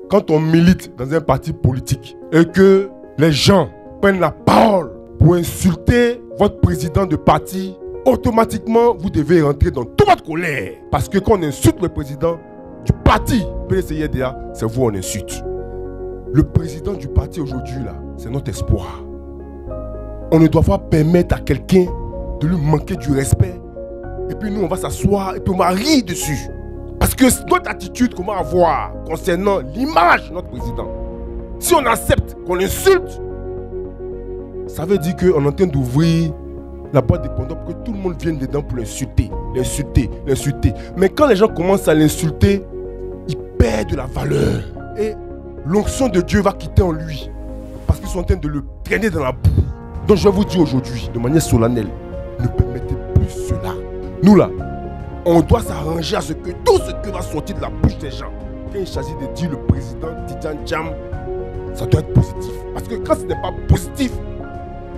quand on milite dans un parti politique et que les gens prennent la parole pour insulter votre président de parti, automatiquement, vous devez rentrer dans toute votre colère. Parce que quand on insulte le président du parti PDCIDA, c'est vous on insulte. Le président du parti aujourd'hui, là, c'est notre espoir. On ne doit pas permettre à quelqu'un de lui manquer du respect. Et puis nous, on va s'asseoir et puis on va rire dessus. Parce que notre attitude qu'on va avoir concernant l'image de notre président, si on accepte qu'on l'insulte, ça veut dire qu'on est en train d'ouvrir la boîte des Pandore pour que tout le monde vienne dedans pour l'insulter, l'insulter, l'insulter. Mais quand les gens commencent à l'insulter, ils perdent de la valeur. Et l'onction de Dieu va quitter en lui. Parce qu'ils sont en train de le traîner dans la boue. Donc je vais vous dire aujourd'hui, de manière solennelle, ne permettez plus cela. Nous là, on doit s'arranger à ce que tout ce qui va sortir de la bouche des gens, quand il s'agit de dire le président Tidjane Thiam, ça doit être positif. Parce que quand ce n'est pas positif,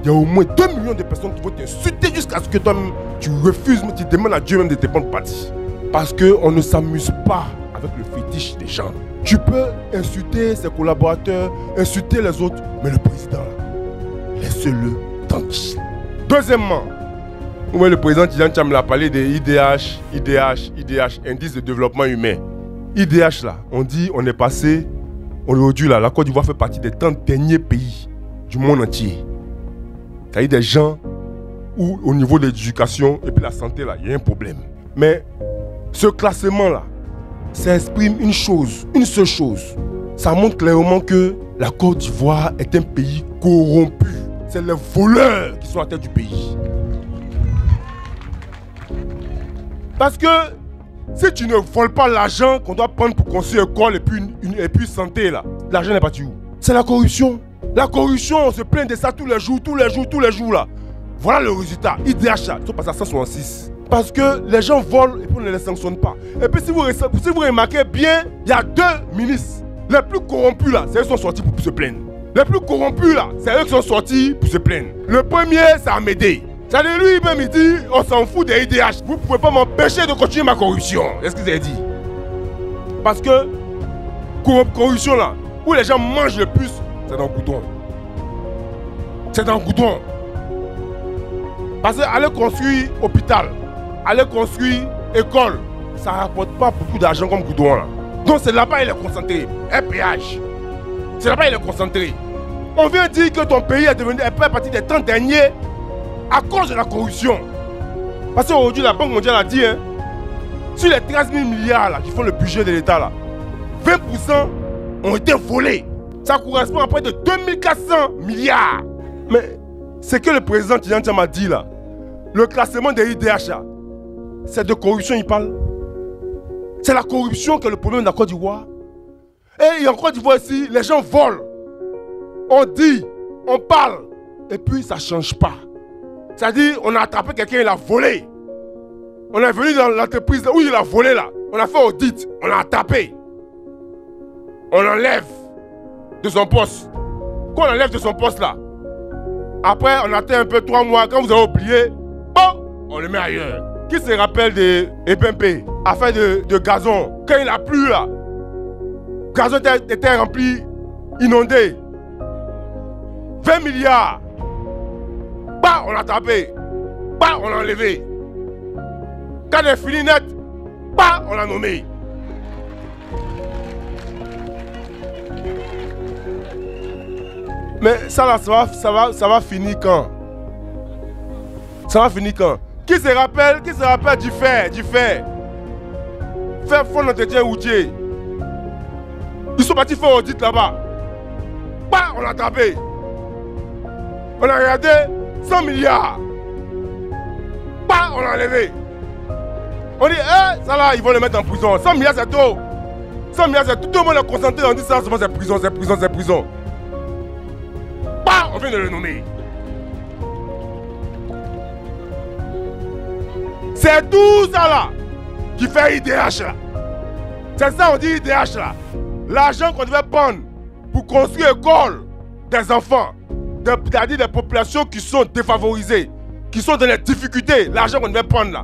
il y a au moins 2 millions de personnes qui vont t'insulter jusqu'à ce que toi-même tu refuses, mais tu demandes à Dieu même de te prendre parti. Parce qu'on ne s'amuse pas avec le fétiche des gens. Tu peux insulter ses collaborateurs, insulter les autres, mais le président, laisse-le tranquille. Deuxièmement, le président Tidjane Thiam l'a parlé des IDH, Indice de développement humain. IDH là, on dit on est passé, aujourd'hui là, la Côte d'Ivoire fait partie des 30 derniers pays du monde entier. C'est-à-dire des gens où au niveau de l'éducation et puis la santé là, il y a un problème. Mais ce classement là, ça exprime une chose, une seule chose. Ça montre clairement que la Côte d'Ivoire est un pays corrompu. C'est les voleurs qui sont à la tête du pays. Parce que si tu ne voles pas l'argent qu'on doit prendre pour construire une école et puis santé là, l'argent n'est parti où? C'est la corruption. La corruption, on se plaint de ça tous les jours là. Voilà le résultat. IDH là, ils sont passés à 166. Parce que les gens volent et puis on ne les sanctionne pas. Et puis si vous remarquez bien, il y a 2 ministres. Les plus corrompus là, c'est eux qui sont sortis pour se plaindre. Les plus corrompus là, c'est eux qui sont sortis pour se plaindre. Le premier, c'est Amédée. C'est-à-dire lui-même, il dit, on s'en fout des IDH. Vous ne pouvez pas m'empêcher de continuer ma corruption. Est-ce que vous avez dit? Parce que corruption là, où les gens mangent le plus, c'est dans le goudron. C'est dans le goudron. Parce qu'aller construire hôpital, aller construire école, ça ne rapporte pas beaucoup d'argent comme goudron là. Donc c'est là-bas il est concentré. FPH. C'est là-bas il est concentré. On vient dire que ton pays est partie des 30 derniers à cause de la corruption. Parce qu'aujourd'hui la Banque mondiale a dit, hein, sur les 13 000 milliards là, qui font le budget de l'État là, 20% ont été volés. Ça correspond à près de 2400 milliards. Mais ce que le président Tidjane Thiam a dit là, le classement des IDH là, c'est de corruption il parle. C'est la corruption qui est le problème de la Côte d'Ivoire. Et en Côte d'Ivoire ici, les gens volent. On dit, on parle, et puis ça ne change pas. C'est-à-dire, on a attrapé quelqu'un, il a volé. On est venu dans l'entreprise où il a volé là. On a fait audit, on l'a tapé. On l'enlève de son poste. Quand on l'enlève de son poste là, après on attend un peu 3 mois, quand vous avez oublié, bon, on le met ailleurs. Qui se rappelle de EPMP, affaire de gazon, quand il a plu là, le gazon était rempli, inondé. 20 milliards. Bah, on l'a tapé. Bah, on l'a enlevé. Quand il est fini net, bah, on l'a nommé. Mais ça là, ça va finir quand? Ça va finir quand? Qui se rappelle du fait? Faire fond d'entretien routier. Ils sont partis faire audit là-bas. Bah, on l'a tapé. On a regardé 100 milliards. Bah, on l'a enlevé. On dit, ça là, ils vont le mettre en prison. 100 milliards, c'est trop. 100 milliards, c'est tout. Tout le monde est concentré. On dit ça, souvent, c'est prison. Bah, on vient de le nommer. C'est tout ça là qui fait IDH là. C'est ça, on dit IDH là. L'argent qu'on devait prendre pour construire l'école des enfants, c'est-à-dire des populations qui sont défavorisées, qui sont dans les difficultés, l'argent qu'on devait prendre là.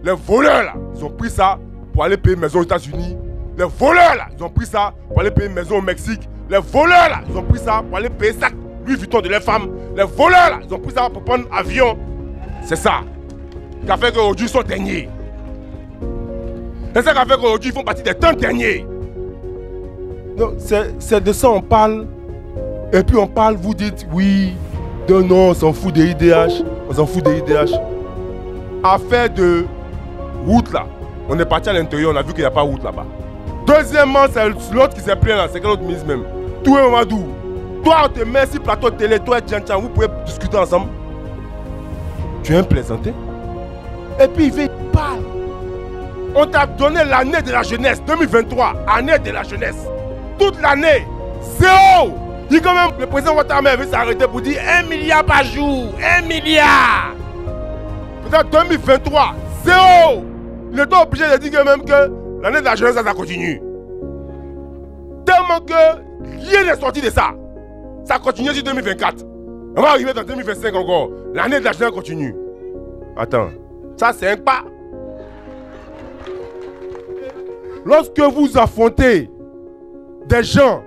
Les voleurs là, ils ont pris ça pour aller payer maison aux États-Unis, Les voleurs là, ils ont pris ça pour aller payer une maison au Mexique. Les voleurs là, ils ont pris ça pour aller payer sac Louis Vuitton de leurs femmes. Les voleurs là, ils ont pris ça pour prendre avion. C'est ça qui a fait qu'aujourd'hui ils sont derniers. C'est ça qui a fait qu'aujourd'hui ils font partie des 30 derniers. Donc c'est de ça on parle. Et puis on parle, vous dites oui, non, on s'en fout des IDH. On s'en fout des IDH. Affaire de route là. On est parti à l'intérieur, on a vu qu'il n'y a pas de route là-bas. Deuxièmement, c'est l'autre qui s'est plaint là, c'est quel autre ministre même. Tout est Mamadou. Toi, on te met sur plateau de télé, toi et Tchan, vous pouvez discuter ensemble. Tu es un plaisantin. Et puis il parle. On t'a donné l'année de la jeunesse, 2023, année de la jeunesse. Toute l'année, zéro. Il quand même, le président Ouattara veut s'arrêter pour dire 1 milliard par jour, 1 milliard. Peut-être 2023, zéro. Il est obligé de dire même que l'année de la jeunesse, ça continue. Tellement que rien n'est sorti de ça. Ça continue jusqu'en 2024. On va arriver dans 2025 encore. L'année de la jeunesse continue. Attends, ça c'est un pas. Lorsque vous affrontez des gens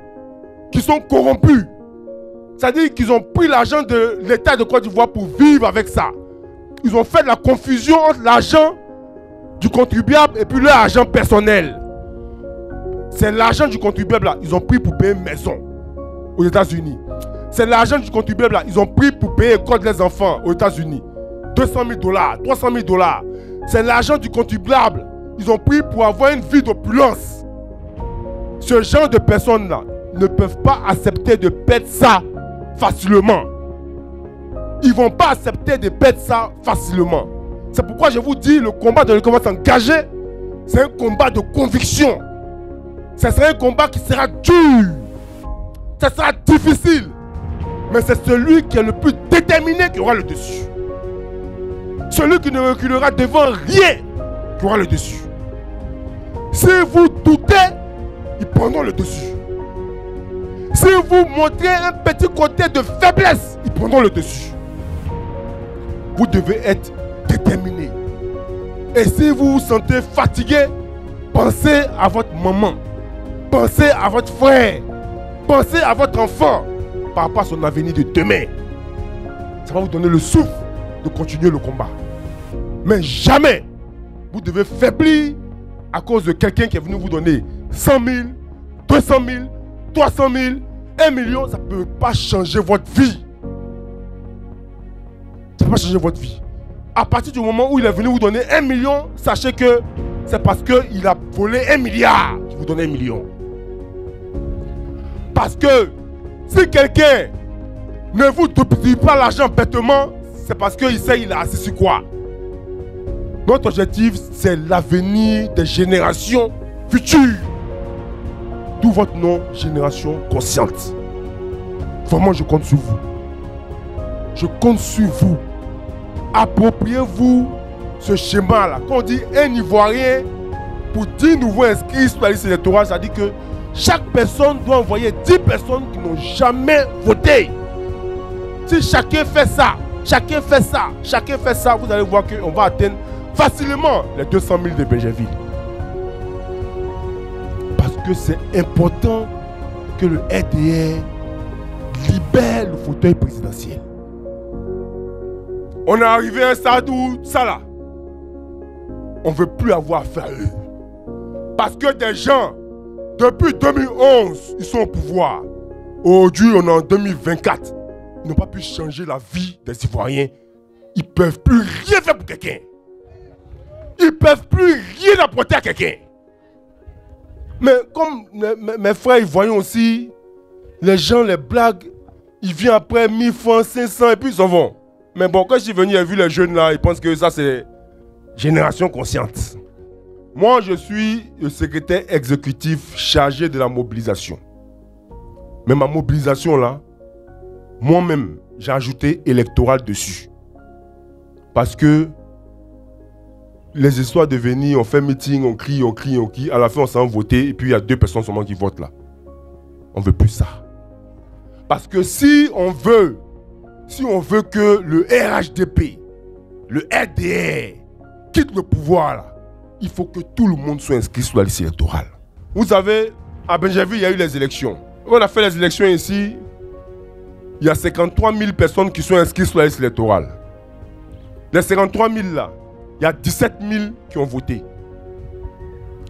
qui sont corrompus, c'est-à-dire qu'ils ont pris l'argent de l'État de Côte d'Ivoire pour vivre avec ça. Ils ont fait de la confusion entre l'argent du contribuable et puis leur argent personnel. C'est l'argent du contribuable là, ils ont pris pour payer une maison aux États-Unis. C'est l'argent du contribuable là, ils ont pris pour payer l'école des enfants aux États-Unis. 200 000 $, 300 000 $. C'est l'argent du contribuable. Ils ont pris pour avoir une vie d'opulence. Ce genre de personnes là ne peuvent pas accepter de perdre ça facilement. Ils ne vont pas accepter de perdre ça facilement. C'est pourquoi je vous dis, le combat dans lequel on va s'engager, c'est un combat de conviction. Ce sera un combat qui sera dur. Ce sera difficile. Mais c'est celui qui est le plus déterminé qui aura le dessus. Celui qui ne reculera devant rien qui aura le dessus. Si vous doutez, ils prendront le dessus. Si vous montrez un petit côté de faiblesse, ils prendront le dessus. Vous devez être déterminé. Et si vous vous sentez fatigué, pensez à votre maman. Pensez à votre frère. Pensez à votre enfant par rapport à son avenir de demain. Ça va vous donner le souffle de continuer le combat. Mais jamais vous devez faiblir à cause de quelqu'un qui est venu vous donner 100 000, 200 000, 300 000, 1 million. Ça ne peut pas changer votre vie. Ça ne peut pas changer votre vie. À partir du moment où il est venu vous donner 1 million, sachez que c'est parce qu'il a volé 1 milliard qu'il vous donne 1 million. Parce que si quelqu'un ne vous distribue pas l'argent bêtement, c'est parce qu'il sait qu'il a assis sur quoi. Notre objectif, c'est l'avenir des générations futures. D'où votre nom, génération consciente. Vraiment, je compte sur vous. Je compte sur vous. Appropriez-vous ce schéma-là. Quand on dit un Ivoirien pour 10 nouveaux inscrits sur la liste électorale, ça dit que chaque personne doit envoyer 10 personnes qui n'ont jamais voté. Si chacun fait ça, vous allez voir qu'on va atteindre facilement les 200 000 de Bégerville. Parce que c'est important que le RDR libère le fauteuil présidentiel. On est arrivé à un stade où, ça là, on ne veut plus avoir affaire à eux. Parce que des gens, depuis 2011, ils sont au pouvoir. Aujourd'hui, on est en 2024. Ils n'ont pas pu changer la vie des Ivoiriens. Ils ne peuvent plus rien faire pour quelqu'un. Ils ne peuvent plus rien apporter à quelqu'un. Mais comme mes frères Ivoiriens aussi, les gens, les blagues, ils viennent après 1000 francs, 500 et puis ils s'en vont. Mais bon, quand je suis venu et vu les jeunes là, ils pensent que ça c'est génération consciente. Moi, je suis le secrétaire exécutif chargé de la mobilisation. Mais ma mobilisation là, moi-même, j'ai ajouté électoral dessus. Parce que les histoires de venir, on fait meeting, on crie, à la fin on s'en va voter et puis il y a 2 personnes seulement qui votent là. On ne veut plus ça. Parce que si on veut que le RHDP, le RDR quitte le pouvoir là, il faut que tout le monde soit inscrit sur la liste électorale. Vous savez, à Benjerville, il y a eu les élections. On a fait les élections ici. Il y a 53 000 personnes qui sont inscrites sur la liste électorale. Les 53 000 là, il y a 17 000 qui ont voté.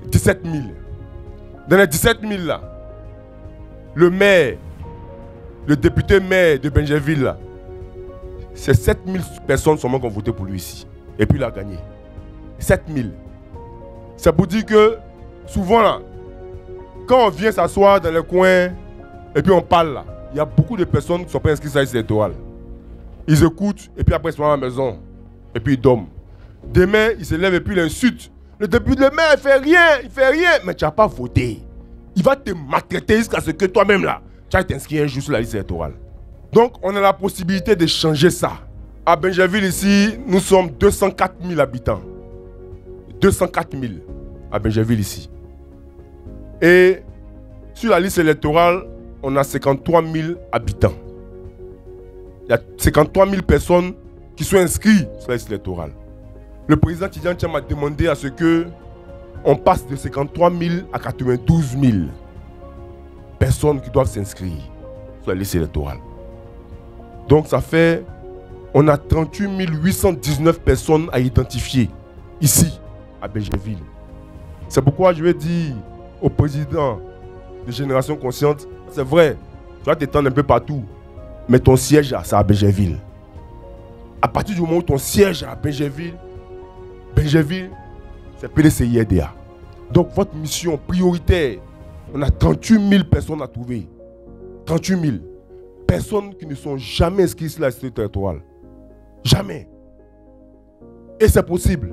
17 000. Dans les 17 000 là, le maire, le député maire de Benjerville là, c'est 7 000 personnes seulement qui ont voté pour lui ici. Et puis il a gagné. 7 000. C'est pour dire que souvent là, quand on vient s'asseoir dans les coins et puis on parle là, il y a beaucoup de personnes qui ne sont pas inscrites sur la liste électorale. Ils écoutent et puis après ils sont à la maison. Et puis ils dorment. Demain, ils se lèvent et puis ils insultent. Le député maire il fait rien. Mais tu n'as pas voté. Il va te maltraiter jusqu'à ce que toi-même là, tu ailles t'inscrire un jour sur la liste électorale. Donc on a la possibilité de changer ça. À Benjerville ici, nous sommes 204 000 habitants. 204 000 à Benjerville ici. Et sur la liste électorale, on a 53 000 habitants. Il y a 53 000 personnes qui sont inscrites sur la liste électorale. Le président Tidjane Thiam m'a demandé à ce que on passe de 53 000 à 92 000 personnes qui doivent s'inscrire sur la liste électorale. Donc ça fait, on a 38 819 personnes à identifier ici, à Benjerville. C'est pourquoi je vais dire au président de Génération Consciente, c'est vrai, tu vas t'étendre un peu partout, mais ton siège, c'est à Benjerville. À partir du moment où ton siège est à Benjerville, c'est PDCIRDA. Donc votre mission prioritaire, on a 38 000 personnes à trouver. 38 000 personnes qui ne sont jamais inscrites sur la liste électorale. Jamais. Et c'est possible.